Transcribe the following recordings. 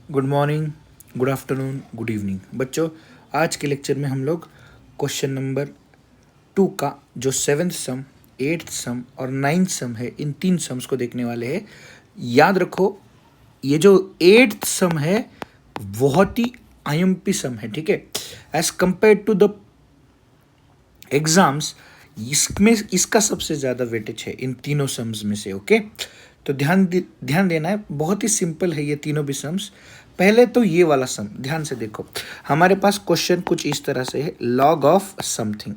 Good morning, good afternoon, good evening बच्चों। आज के लेक्चर में हम लोग क्वेश्चन नंबर 2 का जो 7th सम, 8th सम और 9th सम है, इन 3 सम्स को देखने वाले हैं। याद रखो, ये जो 8th सम है बहुत ही आईएमपी सम है, ठीक है। As compare to the exams इसमें इसका सबसे ज़्यादा वेटेज है इन तीनों सम्स में से, ओके। तो ध्यान देना है, बहुत ही सिंपल है ये तीनों भी सम्स। पहले तो ये वाला सम ध्यान से देखो, हमारे पास क्वेश्चन कुछ इस तरह से है, लॉग ऑफ समथिंग।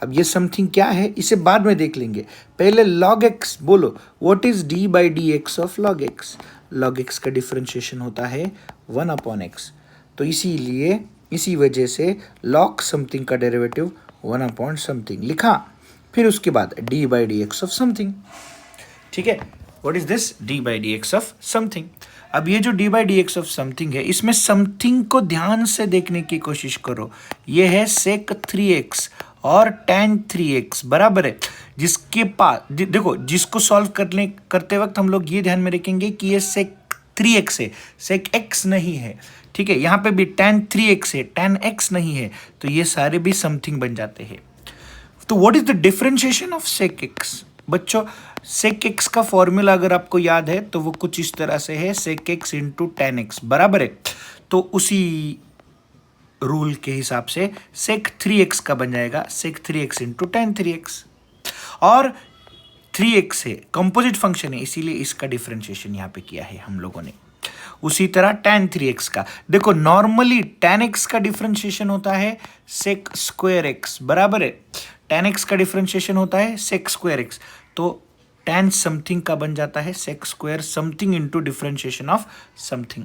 अब ये समथिंग क्या है इसे बाद में देख लेंगे, पहले लॉग एक्स बोलो। What is D by d x of log x? Log x का डिफरेंशिएशन होता है 1/x। तो इसीलिए इसी वजह से लॉग समथिंग का डेरिवेटिव 1 समथिंग लिखा, फिर उसके बाद D by d x of something, ठीक है। What is this? D by d x of something. अब ये जो D by d x of something है, इसमें समथिंग को ध्यान से देखने की कोशिश करो। ये है सेक 3x और tan 3x बराबर है, जिसके पास देखो, जिसको सॉल्व करते वक्त हम लोग ये ध्यान में रखेंगे कि ये सेक 3x है, सेक x नहीं है, ठीक है। यहाँ पे भी tan 3x है, tan x नहीं है, तो ये सारे भी समथिंग बन जाते हैं। तो what is the differentiation of sec x? बच्चों, सेक एक्स का फॉर्मूला अगर आपको याद है तो वो कुछ इस तरह से है, sec x into ten x बराबर है। तो उसी रूल के हिसाब से सेक 3x का बन जाएगा सेक 3x इंटू टेन 3x, और 3x है, कंपोजिट फंक्शन है, इसीलिए इसका डिफरेंशिएशन यहाँ पे किया है हम लोगों ने। उसी तरह tan 3x का देखो, नॉर्मली tan x का डिफरेंशिएशन होता है सेक स्क्वायर x बराबर है, tan x का डिफरेंशिएशन होता है सेक स्क्वायर x, तो tan समथिंग का बन जाता है sec square something into differentiation of something.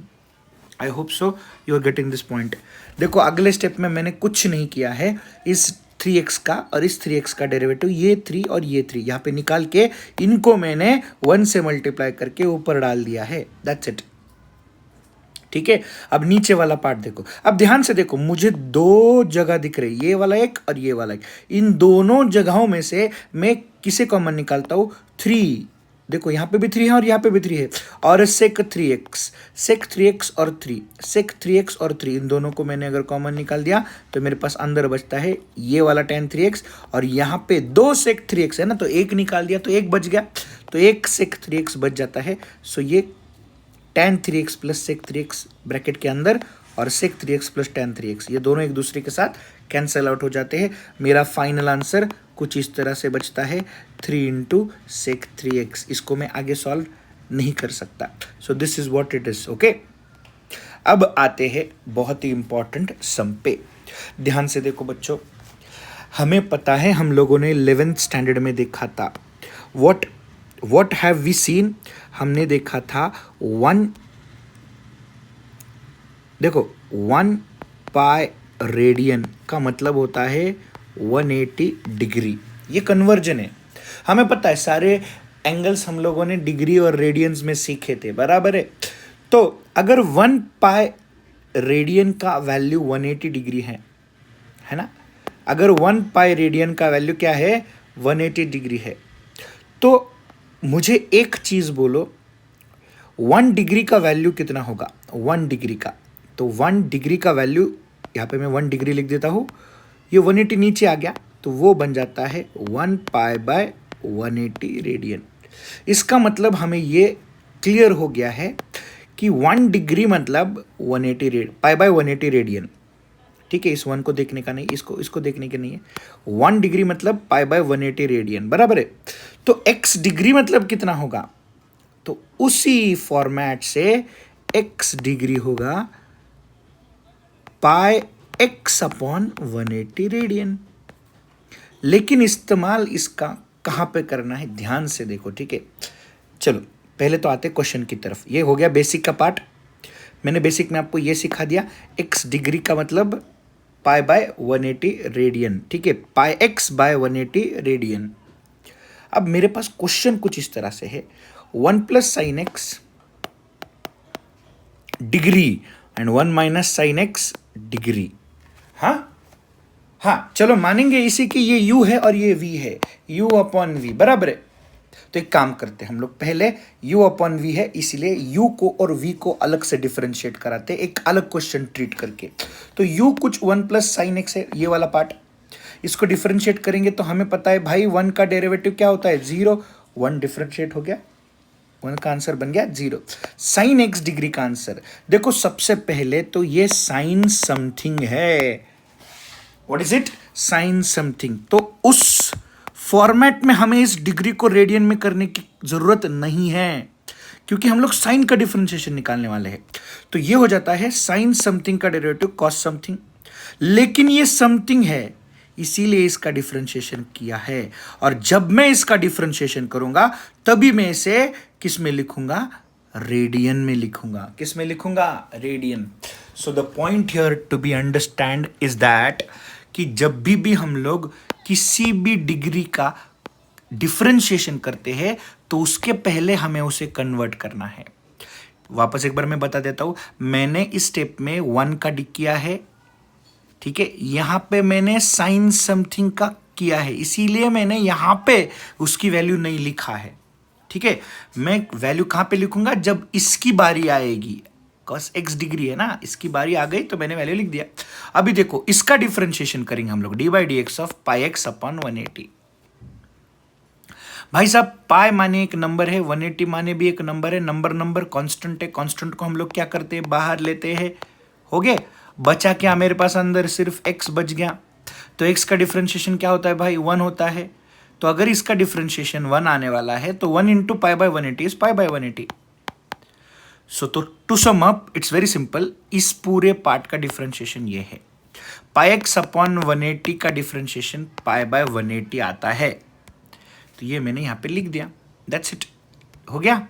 I hope so you are getting this point. देखो, अगले स्टेप में मैंने कुछ नहीं किया है, इस 3x का और इस 3x का डेरिवेटिव, ये 3 और ये 3 यहाँ पे निकाल के इनको मैंने 1 से मल्टीप्लाई करके ऊपर डाल दिया है, दैट्स इट, ठीक है। अब नीचे वाला पार्ट देखो, अब ध्यान से देखो, मुझे दो जगह दिख रही, ये वाला एक और ये वाला एक। इन दोनों जगहों में से मैं किसे कॉमन निकालता हूं? 3। देखो, यहाँ पे भी 3 है और यहाँ पे भी 3 है, और सेक 3x और 3, सेक 3x और 3, इन दोनों को मैंने अगर कॉमन निकाल दिया तो मेरे पास अंदर बचता है ये वाला tan 3x, और यहाँ पे 2 सेक 3x है ना, तो एक निकाल दिया तो एक बच गया, तो एक सेक 3x बच जाता है। सो ये tan 3x plus sec 3x bracket के अंदर, और सेक 3x प्लस tan 3x, ये दोनों एक दूसरे के साथ कैंसिल आउट हो जाते हैं। मेरा फाइनल आंसर कुछ इस तरह से बचता है 3 इंटू सेक 3x। इसको मैं आगे सॉल्व नहीं कर सकता, सो this is what it is, okay. अब आते हैं बहुत ही इंपॉर्टेंट सम पे। ध्यान से देखो बच्चों, हमें पता है, हम लोगों ने 11th स्टैंडर्ड में देखा था, व्हाट हैव वी सीन, हमने देखा था 1 पाई रेडियन का मतलब होता है 180 डिग्री। ये कन्वर्जन है, हमें पता है, सारे एंगल्स हम लोगों ने डिग्री और रेडियंस में सीखे थे, बराबर है। तो अगर 1 पाई रेडियन का वैल्यू 180 डिग्री है ना, अगर 1 पाई रेडियन का वैल्यू क्या है? 180 डिग्री है, तो मुझे एक चीज बोलो, 1 डिग्री का वैल्यू कितना होगा? 1 डिग्री का, तो 1 डिग्री का वैल्यू, यहाँ पे मैं 1 डिग्री लिख देता हूँ, ये 180 नीचे आ गया, तो वो बन जाता है 1 पाई बाय 180 रेडियन। इसका मतलब हमें ये क्लियर हो गया है कि 1 डिग्री मतलब 180 पाई बाय 180 रेडियन, ठीक है। इस 1 को देखने का नहीं, इसको देखने का नहीं है। 1 डिग्री मतलब पाई बाय 180 रेडियन बराबर है। तो x डिग्री मतलब कितना होगा? तो उसी फॉर्मेट से x डिग्री होगा पाई x अपॉन 180 रेडियन। लेकिन इस्तेमाल इसका कहां पे करना है, ध्यान से देखो, ठीक है। चलो पहले तो आते क्वेश्चन की तरफ। ये हो गया बेसिक का पार्ट, मैंने बेसिक में आपको ये सिखा दिया, x डिग्री का मतलब पाई बाय 180 रेडियन, ठीक है, पाई x बाय 180 रेडियन। अब मेरे पास क्वेश्चन कुछ इस तरह से है, 1 plus sign x degree and 1 minus sign x degree. हाँ चलो मानेंगे इसी कि ये u है और ये v है, u अपॉन v बराबर है। तो एक काम करते हैं हम लोग, पहले u अपॉन v है, इसीलिए u को और v को अलग से डिफरेंशिएट कराते हैं एक अलग क्वेश्चन ट्रीट करके। तो u कुछ 1 प्लस साइन एक्स है, ये वाला पार्ट, इसको डिफरेंशिएट करेंगे तो हमें पता है भाई 1 का डेरिवेटिव क्या होता है, 0। 1 डिफरेंशिएट हो गया, 1 का आंसर बन गया 0। साइन एक्स डिग्री का आंसर देखो, सबसे पहले तो ये साइन समथिंग है। What is it, sine something. तो उस फॉर्मेट में हमें इस डिग्री को रेडियन में करने की जरूरत नहीं है, क्योंकि हम लोग साइन का डिफरेंशिएशन निकालने वाले हैं। तो ये हो जाता है साइन समथिंग का डेरिवेटिव कॉस समथिंग, लेकिन ये समथिंग है इसीलिए इसका डिफरेंशिएशन किया है। और जब मैं इसका डिफरेंशिएशन करूंगा तभी मैं इसे किस में लिखूंगा, रेडियन में लिखूंगा। किस में लिखूंगा, radian. So the point here to be understand is that कि जब भी हम लोग किसी भी डिग्री का डिफरेंशिएशन करते हैं तो उसके पहले हमें उसे कन्वर्ट करना है। वापस एक बार मैं बता देता हूं, मैंने इस स्टेप में 1 का डिक किया है, ठीक है, यहां पे मैंने साइन समथिंग का किया है, इसीलिए मैंने यहां पे उसकी वैल्यू नहीं लिखा है, ठीक है। मैं वैल्यू कहां पे लिखूंगा, जब इसकी बारी आएगी, cos x डिग्री है ना, इसकी बारी आ गई तो मैंने वैल्यू लिख दिया। अभी देखो इसका डिफरेंशिएशन करेंगे हम लोग, D by d x of pi x upon 180। भाई साहब पाई माने एक नंबर है, 180 माने भी एक नंबर है, नंबर कांस्टेंट है, कांस्टेंट को हम लोग क्या करते हैं, बाहर लेते हैं। हो गए, बचा क्या मेरे पास, अंदर सिर्फ x बच गया। तो x का डिफरेंशिएशन क्या होता है भाई, 1 होता है। तो अगर इसका डिफरेंशिएशन 1 आने वाला है तो 1 into pi by 180 is pi by 180। So तो to sum up it's very simple, इस पूरे पार्ट का डिफरेंशिएशन ये है, पाई एक्स अपॉन 180 का डिफरेंशिएशन पाई बाय 180 आता है। तो ये मैंने यहां पे लिख दिया, दैट्स इट, हो गया।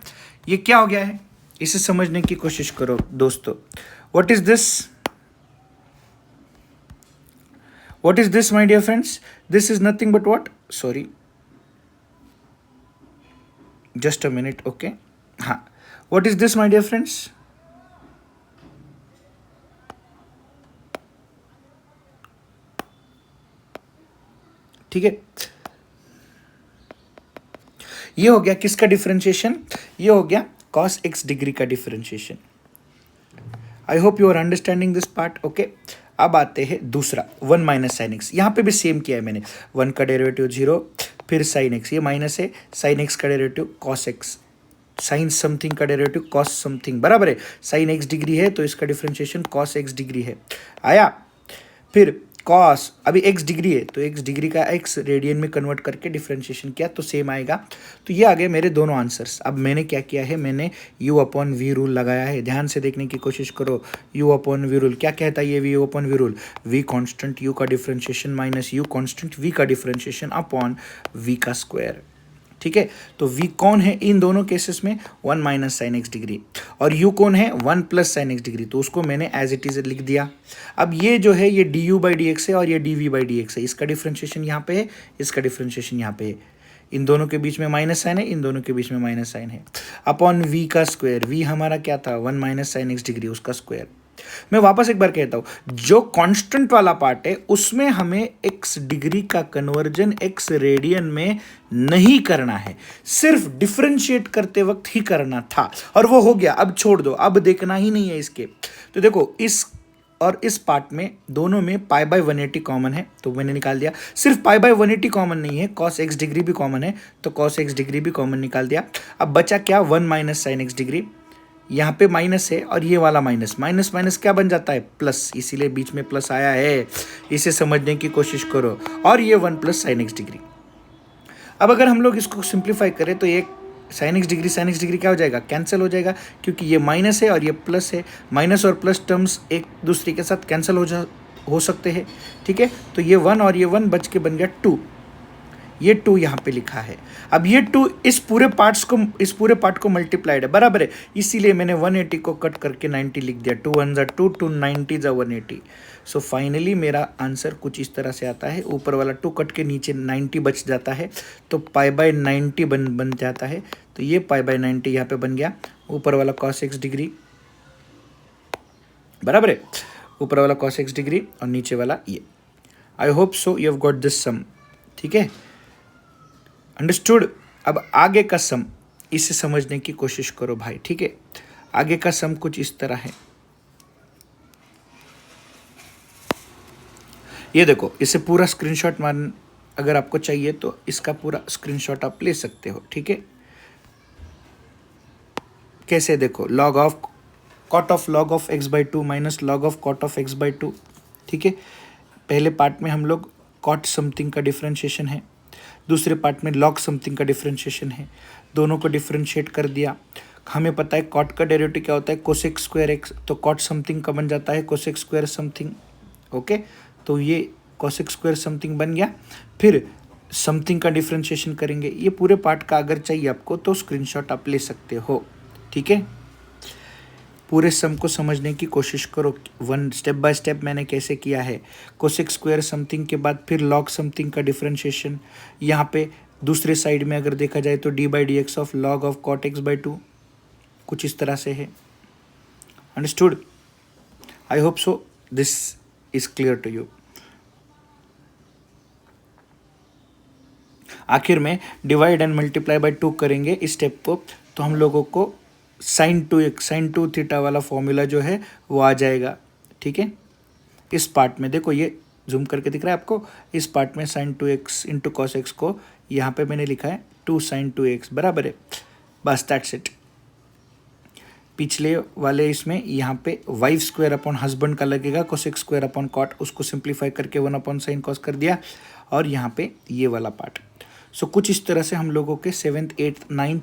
ये क्या हो गया है, इसे समझने की कोशिश करो दोस्तों। What is this, what is this my dear friends, this is nothing but what, sorry just a minute, okay, हाँ, what is this my dear friends, ठीक है। ये हो गया किसका डिफरेंशिएशन, ये हो गया cos x डिग्री का differentiation. I hope you are understanding this part, okay. अब आते हैं दूसरा, 1 माइनस साइन एक्स। यहां पे भी सेम किया है मैंने, 1 का डेरिवेटिव 0, फिर साइन एक्स, ये माइनस है, साइन एक्स का derivative cos x, sine something का डेरिवेटिव cos समथिंग, बराबर है। साइन एक्स डिग्री है तो इसका डिफरेंशिएशन cos x डिग्री है, आया। फिर cos, अभी x डिग्री है तो x डिग्री का x रेडियन में कन्वर्ट करके डिफरेंशिएशन किया तो सेम आएगा। तो ये आ गए मेरे दोनों आंसर्स। अब मैंने क्या किया है, मैंने u अपॉन वी रूल लगाया है, ध्यान से देखने की कोशिश करो। u अपॉन वी रूल क्या कहता है, ये u upon v rule, v constant u का differentiation minus u constant v का डिफरेंशिएशन अपॉन v का स्क्वायर, ठीक है। तो v कौन है इन दोनों केसेस में, 1 माइनस साइन एक्स डिग्री, और u कौन है, 1 प्लस साइन एक्स डिग्री, तो उसको मैंने एज इट इज लिख दिया। अब ये जो है ये d u by d x है और ये d v by d x है, इसका डिफरेंशिएशन यहाँ पे है, इसका डिफरेंशिएशन यहाँ पे है, इन दोनों के बीच में माइनस साइन है, इन दोनों के बीच में माइनस साइन है, अपॉन v का स्क्वायर, v हमारा क्या था, 1 माइनस साइन एक्स डिग्री, उसका स्क्वायर। मैं वापस एक बार कहता हूं, जो कांस्टेंट वाला पार्ट है उसमें हमें x डिग्री का कन्वर्जन x रेडियन में नहीं करना है, सिर्फ डिफरेंशिएट करते वक्त ही करना था, और वो हो गया। अब छोड़ दो, अब देखना ही नहीं है इसके। तो देखो इस और इस पार्ट में दोनों में पाई बाय 180 कॉमन है तो मैंने निकाल दिया। सिर्फ पाई बाय 180 कॉमन नहीं है, cos x डिग्री भी कॉमन है तो cos x डिग्री भी कॉमन निकाल दिया। अब बचा क्या, 1 माइनस साइन एक्स डिग्री, यहाँ पे माइनस है और ये वाला माइनस, माइनस माइनस क्या बन जाता है, प्लस, इसीलिए बीच में प्लस आया है, इसे समझने की कोशिश करो। और ये 1 प्लस साइन एक्स डिग्री। अब अगर हम लोग इसको सिंप्लीफाई करें तो ये साइन एक्स डिग्री क्या हो जाएगा, कैंसिल हो जाएगा, क्योंकि ये माइनस है और ये प्लस है, माइनस और प्लस टर्म्स एक दूसरे के साथ कैंसिल हो सकते हैं, ठीक है। तो ये 1 और ये 1 बच के बन गया 2, ये 2 यहाँ पे लिखा है। अब ये 2 इस पूरे पार्ट को मल्टीप्लाइड है, बराबर है, इसीलिए मैंने 180 को कट करके 90 लिख दिया, 2 1 = 2, 2 90 = 180। सो फाइनली मेरा आंसर कुछ इस तरह से आता है, ऊपर वाला 2 कट के नीचे 90 बच जाता है, तो पाई बाय 90 बन जाता है। तो ये पाई बाय 90 यहाँ पे बन गया, ऊपर वाला cos x डिग्री, बराबर है, ऊपर वाला cos x डिग्री और नीचे वाला ये। I hope so you have got this some, ठीक है, अंडरस्टूड। अब आगे का सम इसे समझने की कोशिश करो भाई, ठीक है। आगे का सम कुछ इस तरह है, ये देखो, इसे पूरा स्क्रीनशॉट मान अगर आपको चाहिए तो इसका पूरा स्क्रीनशॉट आप ले सकते हो, ठीक है। कैसे देखो, log of cot of log of x by two minus log of cot of x by two, ठीक है। पहले पार्ट में हम लोग कॉट समथिंग का डिफ्रेंशिएशन है, दूसरे पार्ट में लॉग समथिंग का डिफ्रेंशिएशन है, दोनों को डिफ्रेंशिएट कर दिया। हमें पता है कॉट का डेरिवेटिव क्या होता है, कोसेक स्क्वायर एक्स, तो कॉट समथिंग का बन जाता है कोसेक स्क्वायर समथिंग, ओके। तो ये कोसेक स्क्वायर समथिंग बन गया। फिर समथिंग का डिफ्रेंशिएशन करेंगे। ये पूरे पार्ट का अगर चाहिए आपको तो स्क्रीनशॉट आप ले सकते हो, ठीक है। पूरे सम को समझने की कोशिश करो, वन स्टेप बाय स्टेप मैंने कैसे किया है। कोसेक स्क्वायर समथिंग के बाद फिर लॉग समथिंग का डिफरेंशिएशन, यहाँ पे दूसरे साइड में अगर देखा जाए तो d by d x of log of cot x by two, कुछ इस तरह से है। Understood? I hope so this is clear to you. आखिर में divide and multiply by two करेंगे इस स्टेप को, तो हम लोगों को साइन टू थीटा वाला फॉर्मूला जो है वो आ जाएगा, ठीक है। इस पार्ट में देखो, ये जूम करके दिख रहा है आपको, इस पार्ट में sign to x into cos x को यहाँ पे मैंने लिखा है टू साइन टू एक्स बराबर है, बस दैट्स इट। पिछले वाले इसमें यहाँ पे वाइफ स्क्वायर अपॉन हस्बैंड का लगेगा, कोसेक स्क्वायर अपॉन कॉट, उसको सिंप्लीफाई करके वन अपॉन साइन कॉस कर दिया, और यहाँ पे ये वाला पार्ट। सो कुछ इस तरह से हम लोगों के 7th 8th 9th